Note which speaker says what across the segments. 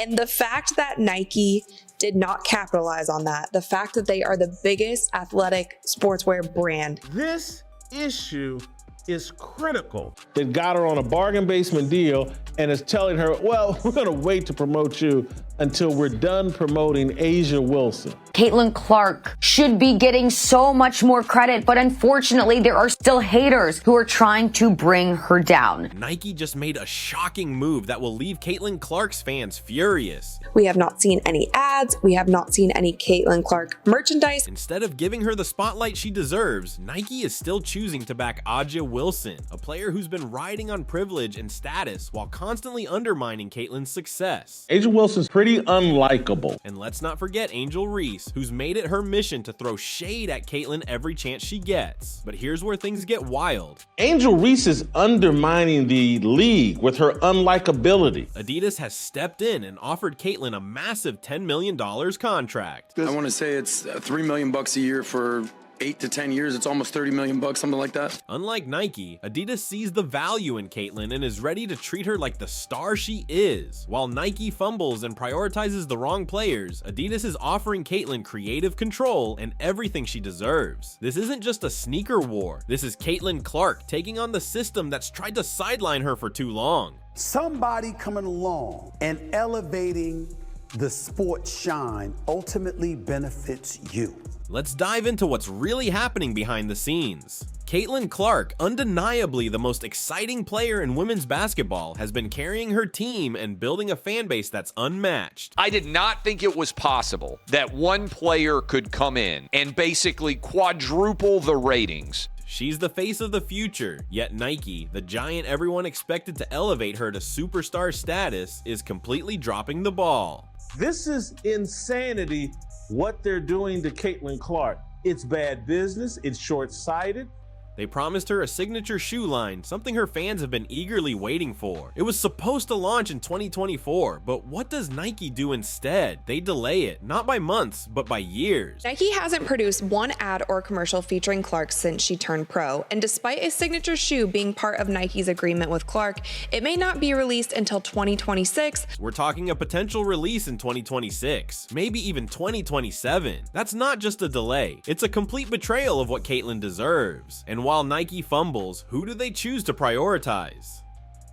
Speaker 1: And the fact that Nike did not capitalize on that, the fact that they are the biggest athletic sportswear brand.
Speaker 2: This issue is critical. It got her on a bargain basement deal and is telling her, well, we're gonna wait to promote you until we're done promoting Asia Wilson.
Speaker 3: Caitlin Clark should be getting so much more credit, but unfortunately there are still haters who are trying to bring her down.
Speaker 4: Nike just made a shocking move that will leave Caitlin Clark's fans furious.
Speaker 1: We have not seen any ads. We have not seen any Caitlin Clark merchandise.
Speaker 4: Instead of giving her the spotlight she deserves, Nike is still choosing to back Aja Wilson, a player who's been riding on privilege and status while constantly undermining Caitlin's success.
Speaker 2: Asia Wilson's pretty unlikable.
Speaker 4: And let's not forget Angel Reese, who's made it her mission to throw shade at Caitlin every chance she gets. But here's where things get wild.
Speaker 2: Angel Reese is undermining the league with her unlikability.
Speaker 4: Adidas has stepped in and offered Caitlin a massive $10 million contract.
Speaker 5: I want to say it's $3 million a year for 8 to 10 years. It's almost 30 million bucks, something like that.
Speaker 4: Unlike Nike, Adidas sees the value in Caitlin and is ready to treat her like the star she is. While Nike fumbles and prioritizes the wrong players, Adidas is offering Caitlin creative control and everything she deserves. This isn't just a sneaker war. This is Caitlin Clark taking on the system that's tried to sideline her for too long.
Speaker 6: Somebody coming along and elevating the sport shine ultimately benefits you.
Speaker 4: Let's dive into what's really happening behind the scenes. Caitlin Clark, undeniably the most exciting player in women's basketball, has been carrying her team and building a fan base that's unmatched.
Speaker 7: I did not think it was possible that one player could come in and basically quadruple the ratings.
Speaker 4: She's the face of the future, yet Nike, the giant everyone expected to elevate her to superstar status, is completely dropping the ball.
Speaker 2: This is insanity what they're doing to Caitlin Clark. It's bad business, it's short-sighted.
Speaker 4: They promised her a signature shoe line, something her fans have been eagerly waiting for. It was supposed to launch in 2024, but what does Nike do instead? They delay it, not by months, but by years.
Speaker 1: Nike hasn't produced one ad or commercial featuring Clark since she turned pro, and despite a signature shoe being part of Nike's agreement with Clark, it may not be released until 2026.
Speaker 4: We're talking a potential release in 2026, maybe even 2027. That's not just a delay, it's a complete betrayal of what Caitlin deserves. And while Nike fumbles, who do they choose to prioritize?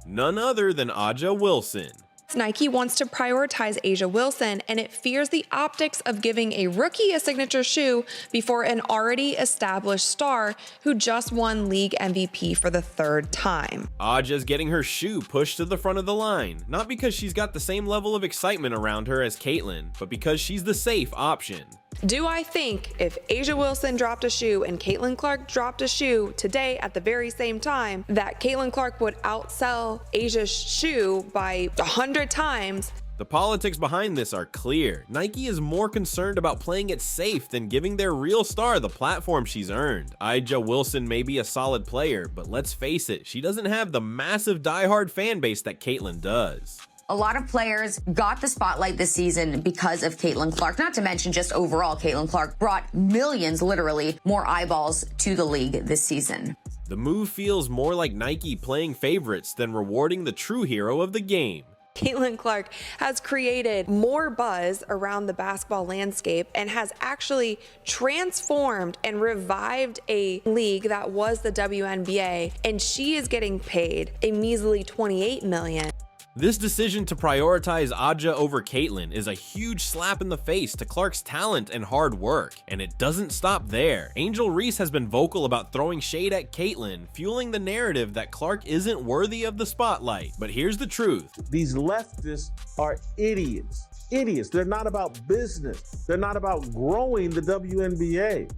Speaker 4: None other than Aja Wilson.
Speaker 1: Nike wants to prioritize Asia Wilson, and it fears the optics of giving a rookie a signature shoe before an already established star who just won league MVP for the third time.
Speaker 4: Aja's getting her shoe pushed to the front of the line, not because she's got the same level of excitement around her as Caitlin, but because she's the safe option.
Speaker 1: Do I think if Asia Wilson dropped a shoe and Caitlin Clark dropped a shoe today at the very same time, that Caitlin Clark would outsell Asia's shoe by 100 times?
Speaker 4: The politics behind this are clear. Nike is more concerned about playing it safe than giving their real star the platform she's earned. Aja Wilson may be a solid player, but let's face it, she doesn't have the massive diehard fan base that Caitlin does.
Speaker 3: A lot of players got the spotlight this season because of Caitlin Clark, not to mention just overall Caitlin Clark brought millions, literally, more eyeballs to the league this season.
Speaker 4: The move feels more like Nike playing favorites than rewarding the true hero of the game.
Speaker 1: Caitlin Clark has created more buzz around the basketball landscape and has actually transformed and revived a league that was the WNBA, and she is getting paid a measly $28 million.
Speaker 4: This decision to prioritize Aja over Caitlin is a huge slap in the face to Clark's talent and hard work, and it doesn't stop there. Angel Reese has been vocal about throwing shade at Caitlin, fueling the narrative that Clark isn't worthy of the spotlight. But here's the truth.
Speaker 2: These leftists are idiots. Idiots. They're not about business. They're not about growing the WNBA.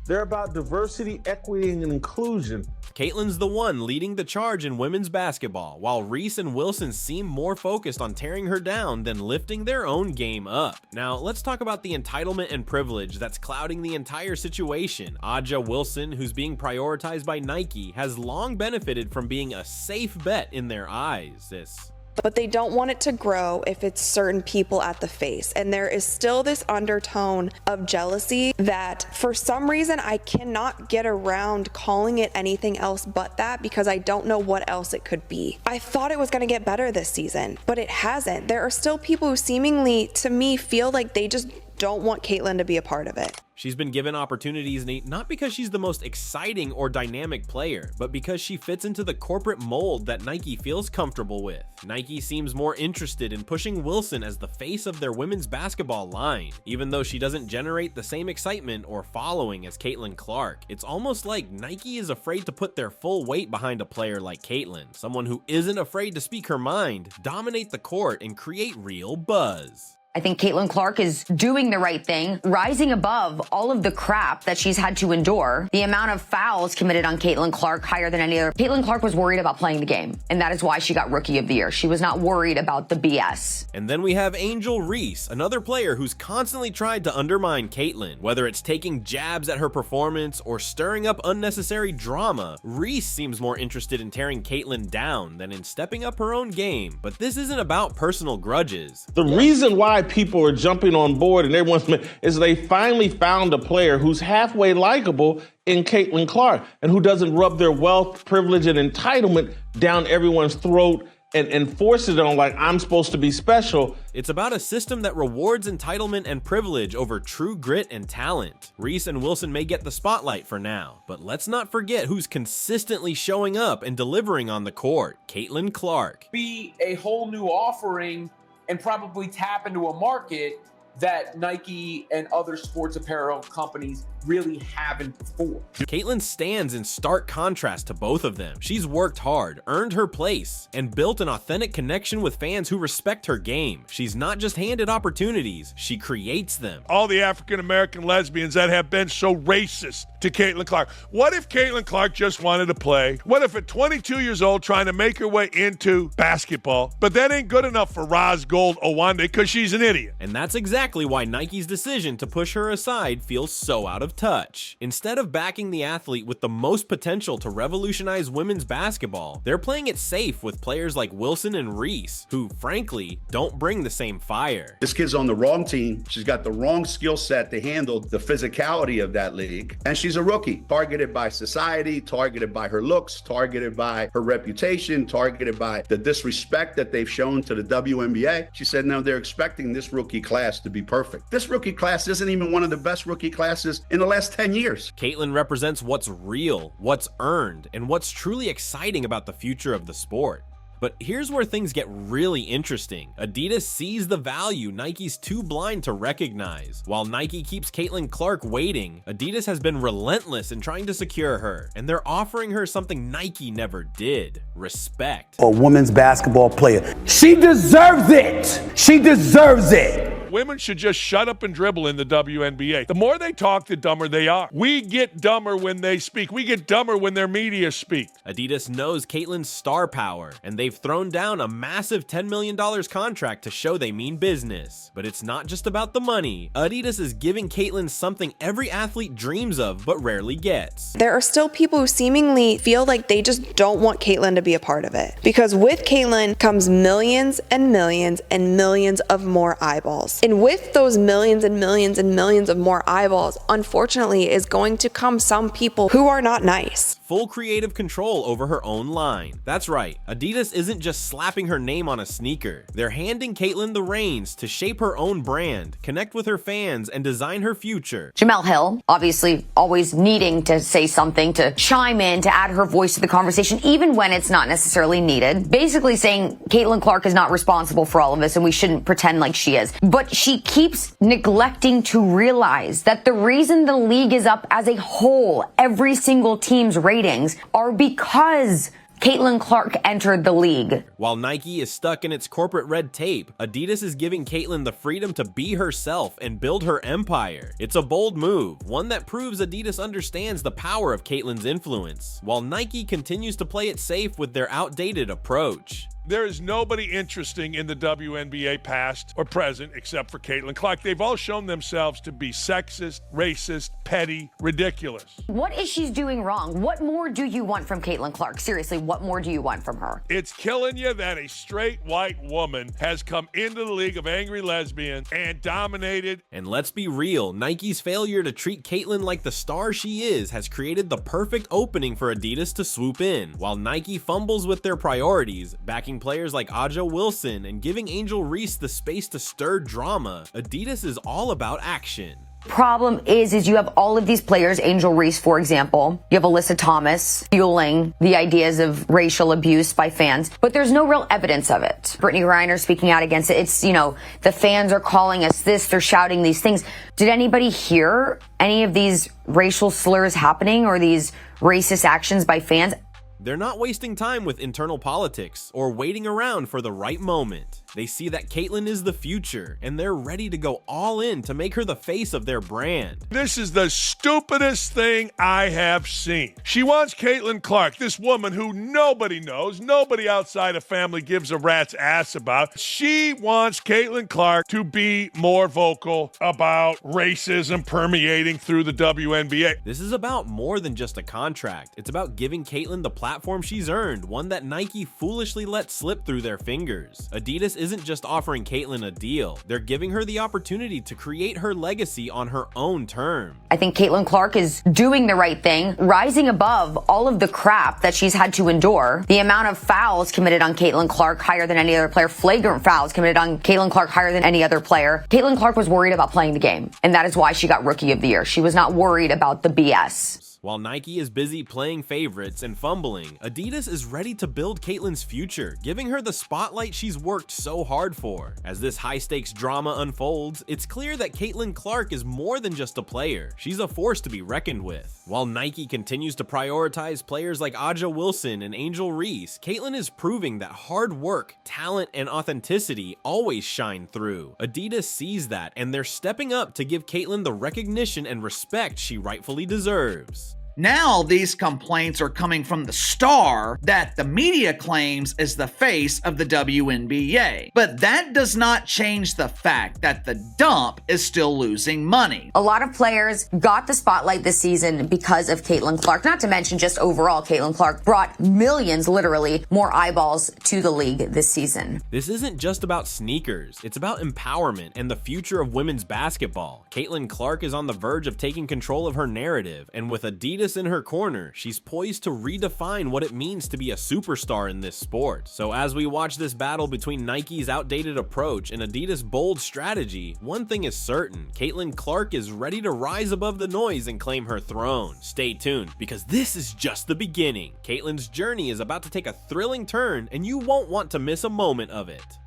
Speaker 2: They're about diversity, equity, and inclusion.
Speaker 4: Caitlin's the one leading the charge in women's basketball, while Reese and Wilson seem more focused on tearing her down than lifting their own game up. Now, let's talk about the entitlement and privilege that's clouding the entire situation. Aja Wilson, who's being prioritized by Nike, has long benefited from being a safe bet in their eyes. This
Speaker 1: but they don't want it to grow if it's certain people at the face. And there is still this undertone of jealousy that for some reason I cannot get around calling it anything else but that, because I don't know what else it could be. I thought it was going to get better this season, but it hasn't. There are still people who seemingly, to me, feel like they just don't want Caitlyn to be a part of it.
Speaker 4: She's been given opportunities, not because she's the most exciting or dynamic player, but because she fits into the corporate mold that Nike feels comfortable with. Nike seems more interested in pushing Wilson as the face of their women's basketball line, even though she doesn't generate the same excitement or following as Caitlin Clark. It's almost like Nike is afraid to put their full weight behind a player like Caitlin, someone who isn't afraid to speak her mind, dominate the court, and create real buzz.
Speaker 3: I think Caitlin Clark is doing the right thing, rising above all of the crap that she's had to endure. The amount of fouls committed on Caitlin Clark higher than any other. Caitlin Clark was worried about playing the game, and that is why she got Rookie of the Year. She was not worried about the BS.
Speaker 4: And then we have Angel Reese, another player who's constantly tried to undermine Caitlin. Whether it's taking jabs at her performance or stirring up unnecessary drama, Reese seems more interested in tearing Caitlin down than in stepping up her own game. But this isn't about personal grudges.
Speaker 2: The reason why people are jumping on board and everyone's is they finally found a player who's halfway likable in Caitlin Clark and who doesn't rub their wealth, privilege, and entitlement down everyone's throat and force it on like I'm supposed to be special.
Speaker 4: It's about a system that rewards entitlement and privilege over true grit and talent. Reese and Wilson may get the spotlight for now, but let's not forget who's consistently showing up and delivering on the court: Caitlin Clark.
Speaker 8: Be a whole new offering and probably tap into a market that Nike and other sports apparel companies really haven't before.
Speaker 4: Caitlin stands in stark contrast to both of them. She's worked hard, earned her place, and built an authentic connection with fans who respect her game. She's not just handed opportunities, she creates them.
Speaker 9: All the African-American lesbians that have been so racist to Caitlin Clark. What if Caitlin Clark just wanted to play? What if at 22 years old trying to make her way into basketball, but that ain't good enough for Roz Gold Owande because she's an idiot?
Speaker 4: And that's exactly why Nike's decision to push her aside feels so out of touch. Instead of backing the athlete with the most potential to revolutionize women's basketball, they're playing it safe with players like Wilson and Reese, who frankly don't bring the same fire.
Speaker 10: This kid's on the wrong team. She's got the wrong skill set to handle the physicality of that league. And she's a rookie, targeted by society, targeted by her looks, targeted by her reputation, targeted by the disrespect that they've shown to the WNBA. She said, now they're expecting this rookie class to be perfect. This rookie class isn't even one of the best rookie classes in the last 10 years.
Speaker 4: Caitlin represents what's real, what's earned, and what's truly exciting about the future of the sport. But here's where things get really interesting. Adidas sees the value Nike's too blind to recognize. While Nike keeps Caitlin Clark waiting, Adidas has been relentless in trying to secure her, and they're offering her something Nike never did: respect.
Speaker 6: A women's basketball player. She deserves it. She deserves it.
Speaker 9: Women should just shut up and dribble in the WNBA. The more they talk, the dumber they are. We get dumber when they speak. We get dumber when their media speak.
Speaker 4: Adidas knows Caitlin's star power, and they've thrown down a massive $10 million contract to show they mean business. But it's not just about the money. Adidas is giving Caitlin something every athlete dreams of but rarely gets.
Speaker 1: There are still people who seemingly feel like they just don't want Caitlyn to be a part of it. Because with Caitlyn comes millions and millions and millions of more eyeballs. And with those millions and millions and millions of more eyeballs, unfortunately, is going to come some people who are not nice.
Speaker 4: Full creative control over her own line. That's right, Adidas isn't just slapping her name on a sneaker. They're handing Caitlin the reins to shape her own brand, connect with her fans, and design her future.
Speaker 3: Jemele Hill, obviously always needing to say something, to chime in, to add her voice to the conversation, even when it's not necessarily needed. Basically saying Caitlin Clark is not responsible for all of this and we shouldn't pretend like she is. But she keeps neglecting to realize that the reason the league is up as a whole, every single team's ratings, are because Caitlin Clark entered the league.
Speaker 4: While Nike is stuck in its corporate red tape, Adidas is giving Caitlin the freedom to be herself and build her empire. It's a bold move, one that proves Adidas understands the power of Caitlin's influence, while Nike continues to play it safe with their outdated approach.
Speaker 9: There is nobody interesting in the WNBA past or present except for Caitlin Clark. They've all shown themselves to be sexist, racist, petty, ridiculous.
Speaker 3: What is she doing wrong? What more do you want from Caitlin Clark? Seriously, what more do you want from her?
Speaker 9: It's killing you that a straight white woman has come into the League of Angry Lesbians and dominated.
Speaker 4: And let's be real, Nike's failure to treat Caitlin like the star she is has created the perfect opening for Adidas to swoop in. While Nike fumbles with their priorities, backing players like Aja Wilson and giving Angel Reese the space to stir drama, Adidas is all about action.
Speaker 3: Problem is you have all of these players, Angel Reese, for example. You have Alyssa Thomas fueling the ideas of racial abuse by fans, but there's no real evidence of it. Brittany Griner speaking out against it. It's, the fans are calling us this, they're shouting these things. Did anybody hear any of these racial slurs happening or these racist actions by fans?
Speaker 4: They're not wasting time with internal politics or waiting around for the right moment. They see that Caitlin is the future, and they're ready to go all in to make her the face of their brand.
Speaker 9: This is the stupidest thing I have seen. She wants Caitlin Clark, this woman who nobody knows, nobody outside of family gives a rat's ass about. She wants Caitlin Clark to be more vocal about racism permeating through the WNBA.
Speaker 4: This is about more than just a contract. It's about giving Caitlin the platform she's earned, one that Nike foolishly let slip through their fingers. Adidas isn't just offering Caitlin a deal, they're giving her the opportunity to create her legacy on her own terms.
Speaker 3: I think Caitlin Clark is doing the right thing, rising above all of the crap that she's had to endure. The amount of fouls committed on Caitlin Clark higher than any other player, flagrant fouls committed on Caitlin Clark higher than any other player. Caitlin Clark was worried about playing the game, and that is why she got Rookie of the Year. She was not worried about the BS.
Speaker 4: While Nike is busy playing favorites and fumbling, Adidas is ready to build Caitlin's future, giving her the spotlight she's worked so hard for. As this high-stakes drama unfolds, it's clear that Caitlin Clark is more than just a player. She's a force to be reckoned with. While Nike continues to prioritize players like Aja Wilson and Angel Reese, Caitlin is proving that hard work, talent, and authenticity always shine through. Adidas sees that, and they're stepping up to give Caitlin the recognition and respect she rightfully deserves.
Speaker 11: Now these complaints are coming from the star that the media claims is the face of the WNBA. But that does not change the fact that the dump is still losing money.
Speaker 3: A lot of players got the spotlight this season because of Caitlin Clark. Not to mention just overall, Caitlin Clark brought millions, literally, more eyeballs to the league this season.
Speaker 4: This isn't just about sneakers. It's about empowerment and the future of women's basketball. Caitlin Clark is on the verge of taking control of her narrative, and with Adidas in her corner, she's poised to redefine what it means to be a superstar in this sport. So as we watch this battle between Nike's outdated approach and Adidas' bold strategy, one thing is certain: Caitlin Clark is ready to rise above the noise and claim her throne. Stay tuned, because this is just the beginning. Caitlin's journey is about to take a thrilling turn, and you won't want to miss a moment of it.